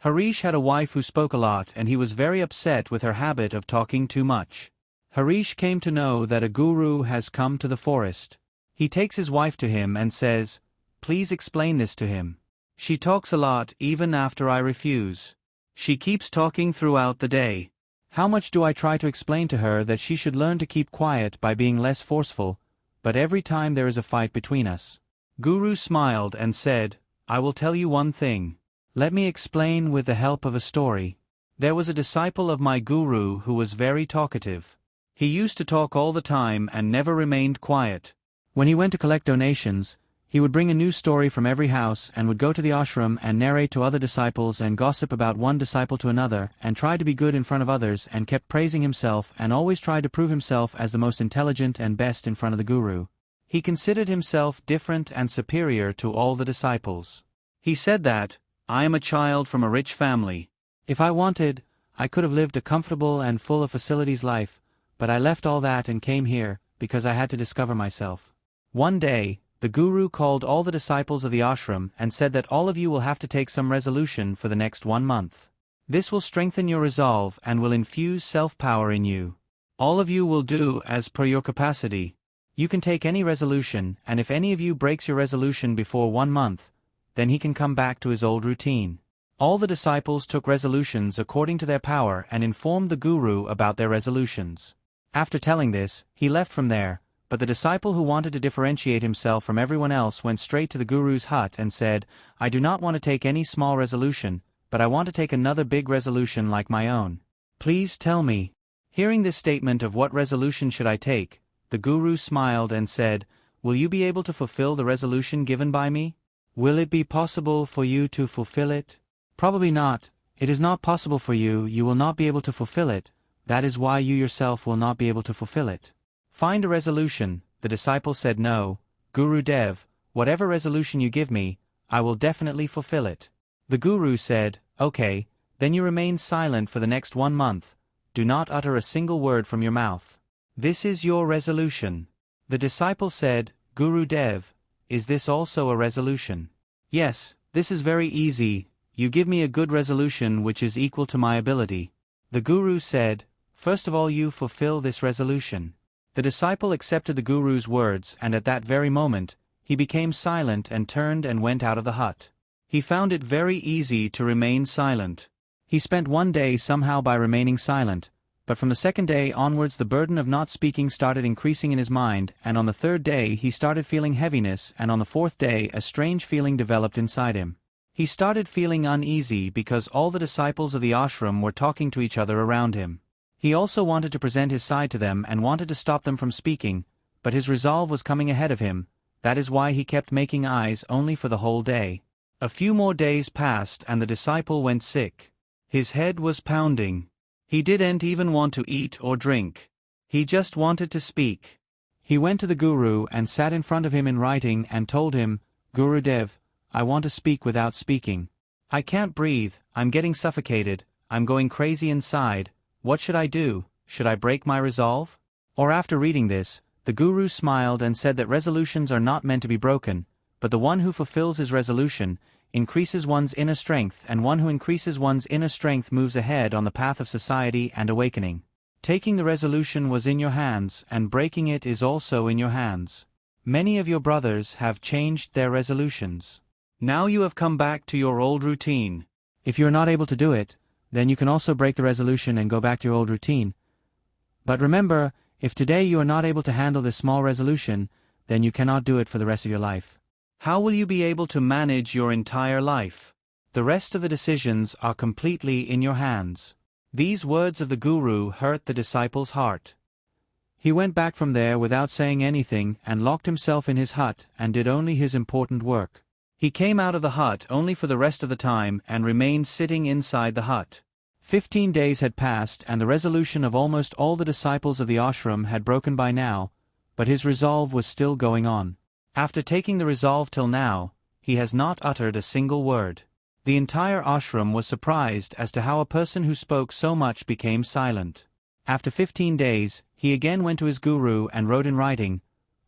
Harish had a wife who spoke a lot and he was very upset with her habit of talking too much. Harish came to know that a guru has come to the forest. He takes his wife to him and says, "Please explain this to him. She talks a lot even after I refuse. She keeps talking throughout the day. How much do I try to explain to her that she should learn to keep quiet by being less forceful, but every time there is a fight between us." Guru smiled and said, "I will tell you one thing. Let me explain with the help of a story. There was a disciple of my guru who was very talkative. He used to talk all the time and never remained quiet. When he went to collect donations, he would bring a new story from every house and would go to the ashram and narrate to other disciples and gossip about one disciple to another and try to be good in front of others and kept praising himself and always tried to prove himself as the most intelligent and best in front of the guru. He considered himself different and superior to all the disciples. He said that, 'I am a child from a rich family. If I wanted, I could have lived a comfortable and full of facilities life, but I left all that and came here because I had to discover myself.' One day, the guru called all the disciples of the ashram and said that all of you will have to take some resolution for the next 1 month. This will strengthen your resolve and will infuse self-power in you. All of you will do as per your capacity. You can take any resolution, and if any of you breaks your resolution before 1 month, then he can come back to his old routine." All the disciples took resolutions according to their power and informed the guru about their resolutions. After telling this, he left from there, but the disciple who wanted to differentiate himself from everyone else went straight to the guru's hut and said, "I do not want to take any small resolution, but I want to take another big resolution like my own. Please tell me." Hearing this statement of what resolution should I take, the guru smiled and said, "Will you be able to fulfill the resolution given by me? Will it be possible for you to fulfill it?" "Probably not. It is not possible for you, you will not be able to fulfill it. That is why you yourself will not be able to fulfill it." "Find a resolution." The disciple said, "No, Guru Dev, whatever resolution you give me, I will definitely fulfill it." The guru said, "Okay, then you remain silent for the next 1 month. Do not utter a single word from your mouth. This is your resolution." The disciple said, "Guru Dev, is this also a resolution?" "Yes, this is very easy. You give me a good resolution which is equal to my ability." The guru said, "First of all you fulfill this resolution." The disciple accepted the guru's words and at that very moment, he became silent and turned and went out of the hut. He found it very easy to remain silent. He spent 1 day somehow by remaining silent, but from the 2nd day onwards the burden of not speaking started increasing in his mind, and on the 3rd day he started feeling heaviness, and on the 4th day a strange feeling developed inside him. He started feeling uneasy because all the disciples of the ashram were talking to each other around him. He also wanted to present his side to them and wanted to stop them from speaking, but his resolve was coming ahead of him. That is why he kept making eyes only for the whole day. A few more days passed and the disciple went sick. His head was pounding. He didn't even want to eat or drink. He just wanted to speak. He went to the guru and sat in front of him in writing and told him, "Guru Dev, I want to speak without speaking. I can't breathe, I'm getting suffocated, I'm going crazy inside. What should I do? Should I break my resolve?" Or after reading this, the guru smiled and said that resolutions are not meant to be broken, but the one who fulfills his resolution increases one's inner strength, and one who increases one's inner strength moves ahead on the path of society and awakening. Taking the resolution was in your hands, and breaking it is also in your hands. Many of your brothers have changed their resolutions. Now you have come back to your old routine. If you are not able to do it, then you can also break the resolution and go back to your old routine. But remember, if today you are not able to handle this small resolution, then you cannot do it for the rest of your life. How will you be able to manage your entire life? The rest of the decisions are completely in your hands. These words of the guru hurt the disciple's heart. He went back from there without saying anything and locked himself in his hut and did only his important work. He came out of the hut only for the rest of the time and remained sitting inside the hut. 15 days had passed and the resolution of almost all the disciples of the ashram had broken by now, but his resolve was still going on. After taking the resolve till now, he has not uttered a single word. The entire ashram was surprised as to how a person who spoke so much became silent. After 15 days, he again went to his guru and wrote in writing,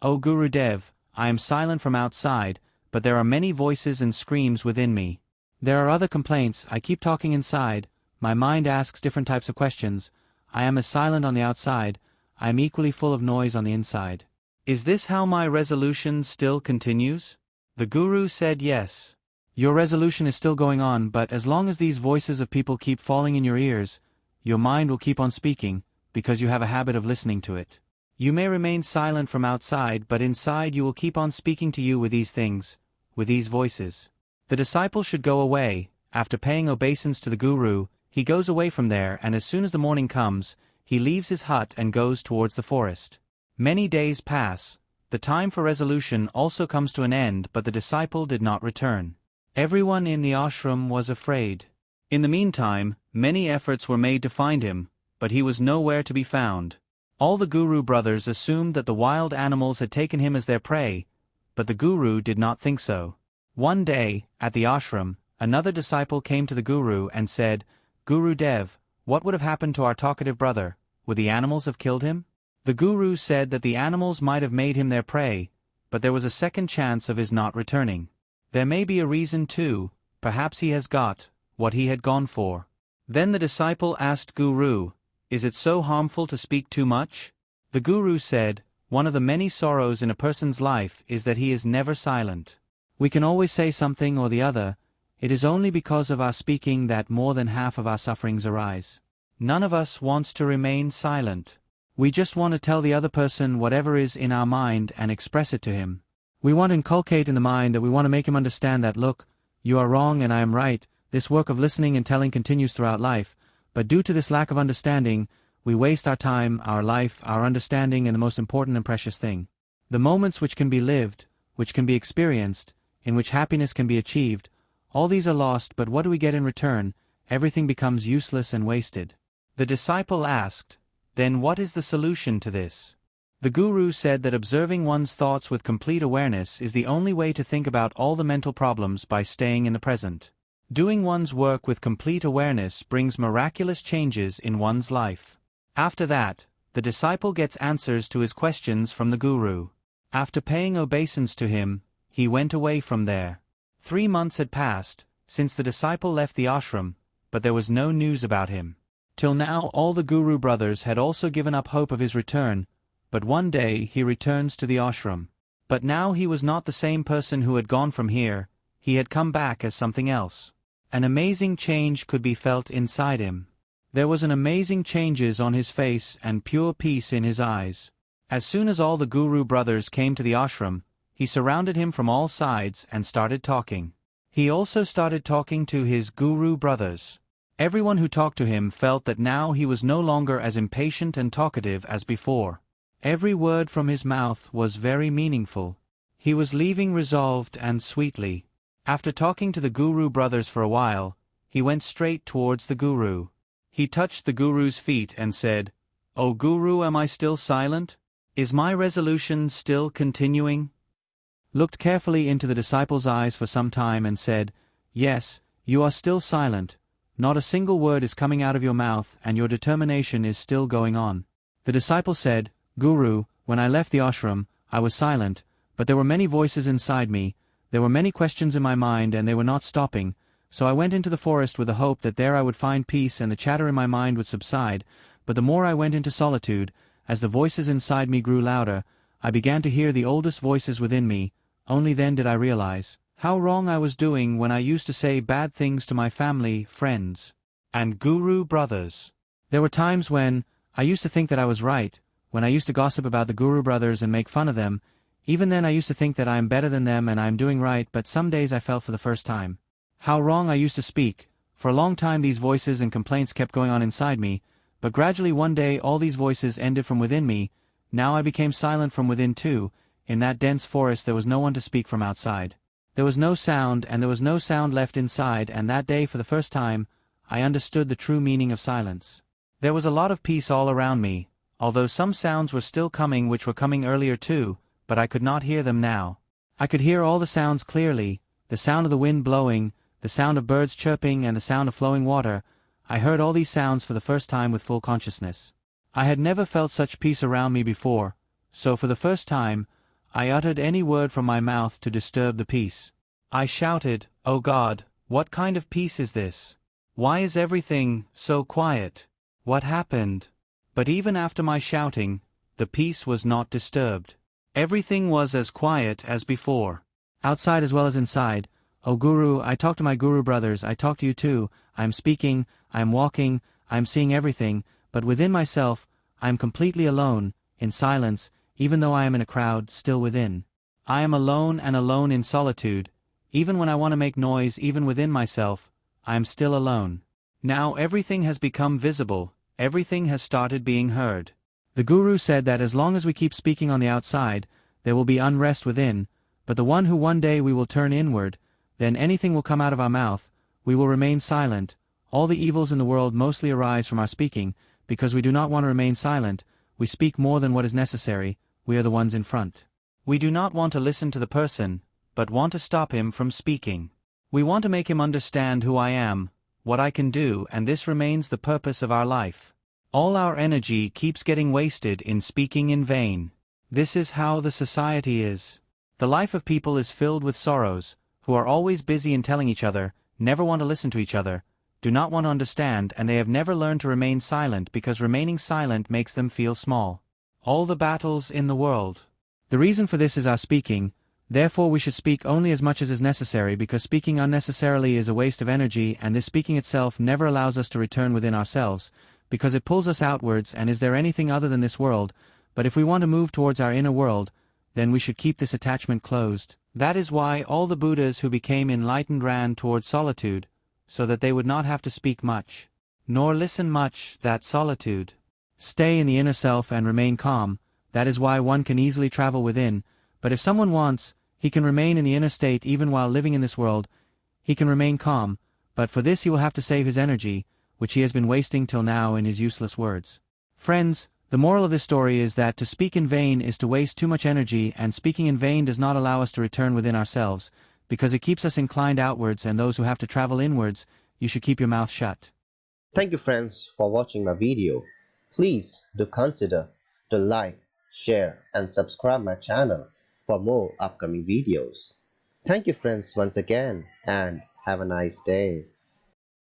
"O Guru Dev, I am silent from outside, but there are many voices and screams within me. There are other complaints, I keep talking inside, my mind asks different types of questions, I am as silent on the outside, I am equally full of noise on the inside. Is this how my resolution still continues? The Guru said yes. Your resolution is still going on, but as long as these voices of people keep falling in your ears, your mind will keep on speaking, because you have a habit of listening to it. You may remain silent from outside, but inside you will keep on speaking to you with these things, with these voices. The disciple should go away. After paying obeisance to the Guru, he goes away from there, and as soon as the morning comes, he leaves his hut and goes towards the forest. Many days pass. The time for resolution also comes to an end, but the disciple did not return. Everyone in the ashram was afraid. In the meantime, many efforts were made to find him, but he was nowhere to be found. All the Guru brothers assumed that the wild animals had taken him as their prey, but the Guru did not think so. One day, at the ashram, another disciple came to the Guru and said, Guru Dev, what would have happened to our talkative brother? Would the animals have killed him? The Guru said that the animals might have made him their prey, but there was a second chance of his not returning. There may be a reason too, perhaps he has got what he had gone for. Then the disciple asked Guru, is it so harmful to speak too much? The Guru said, one of the many sorrows in a person's life is that he is never silent. We can always say something or the other, it is only because of our speaking that more than half of our sufferings arise. None of us wants to remain silent. We just want to tell the other person whatever is in our mind and express it to him. We want to inculcate in the mind that we want to make him understand that, look, you are wrong and I am right. This work of listening and telling continues throughout life, but due to this lack of understanding, we waste our time, our life, our understanding, and the most important and precious thing. The moments which can be lived, which can be experienced, in which happiness can be achieved, all these are lost, but what do we get in return? Everything becomes useless and wasted. The disciple asked, then what is the solution to this? The Guru said that observing one's thoughts with complete awareness is the only way to think about all the mental problems by staying in the present. Doing one's work with complete awareness brings miraculous changes in one's life. After that, the disciple gets answers to his questions from the Guru. After paying obeisance to him, he went away from there. 3 months had passed since the disciple left the ashram, but there was no news about him. Till now all the Guru brothers had also given up hope of his return, but one day he returns to the ashram. But now he was not the same person who had gone from here, he had come back as something else. An amazing change could be felt inside him. There was an amazing changes on his face and pure peace in his eyes. As soon as all the Guru brothers came to the ashram, he surrounded him from all sides and started talking. He also started talking to his Guru brothers. Everyone who talked to him felt that now he was no longer as impatient and talkative as before. Every word from his mouth was very meaningful. He was leaving resolved and sweetly. After talking to the Guru brothers for a while, he went straight towards the Guru. He touched the Guru's feet and said, O Guru, am I still silent? Is my resolution still continuing? Looked carefully into the disciple's eyes for some time and said, yes, you are still silent. Not a single word is coming out of your mouth and your determination is still going on. The disciple said, Guru, when I left the ashram, I was silent, but there were many voices inside me, there were many questions in my mind and they were not stopping, so I went into the forest with the hope that there I would find peace and the chatter in my mind would subside, but the more I went into solitude, as the voices inside me grew louder, I began to hear the oldest voices within me. Only then did I realize how wrong I was doing when I used to say bad things to my family, friends, and Guru brothers. There were times when I used to think that I was right, when I used to gossip about the Guru brothers and make fun of them. Even then I used to think that I am better than them and I am doing right, but some days I felt for the first time how wrong I used to speak. For a long time these voices and complaints kept going on inside me, but gradually one day all these voices ended from within me. Now I became silent from within too. In that dense forest there was no one to speak from outside. There was no sound and there was no sound left inside, and that day for the first time, I understood the true meaning of silence. There was a lot of peace all around me, although some sounds were still coming which were coming earlier too, but I could not hear them now. I could hear all the sounds clearly, the sound of the wind blowing, the sound of birds chirping and the sound of flowing water. I heard all these sounds for the first time with full consciousness. I had never felt such peace around me before, so for the first time, I uttered any word from my mouth to disturb the peace. I shouted, O God, What kind of peace is this? Why is everything so quiet? What happened? But even after my shouting, the peace was not disturbed. Everything was as quiet as before. Outside as well as inside, O Guru, I talk to my Guru brothers, I talk to you too, I am speaking, I am walking, I am seeing everything, but within myself, I am completely alone, in silence, even though I am in a crowd, still within. I am alone and alone in solitude, even when I want to make noise even within myself, I am still alone. Now everything has become visible, everything has started being heard. The Guru said that as long as we keep speaking on the outside, there will be unrest within, but the one who one day we will turn inward, then anything will come out of our mouth, we will remain silent. All the evils in the world mostly arise from our speaking, because we do not want to remain silent, we speak more than what is necessary, we are the ones in front. We do not want to listen to the person, but want to stop him from speaking. We want to make him understand who I am, what I can do, and this remains the purpose of our life. All our energy keeps getting wasted in speaking in vain. This is how the society is. The life of people is filled with sorrows, who are always busy in telling each other, never want to listen to each other, do not want to understand, and they have never learned to remain silent because remaining silent makes them feel small. All the battles in the world. The reason for this is our speaking, therefore we should speak only as much as is necessary because speaking unnecessarily is a waste of energy and this speaking itself never allows us to return within ourselves, because it pulls us outwards and is there anything other than this world, but if we want to move towards our inner world, then we should keep this attachment closed. That is why all the Buddhas who became enlightened ran towards solitude, so that they would not have to speak much, nor listen much, that solitude. Stay in the inner self and remain calm, that is why one can easily travel within, but if someone wants, he can remain in the inner state even while living in this world, he can remain calm, but for this he will have to save his energy, which he has been wasting till now in his useless words. Friends, the moral of this story is that to speak in vain is to waste too much energy, and speaking in vain does not allow us to return within ourselves, because it keeps us inclined outwards, and those who have to travel inwards, you should keep your mouth shut. Thank you friends for watching my video. Please do consider to like, share and subscribe my channel for more upcoming videos. Thank you friends once again and have a nice day.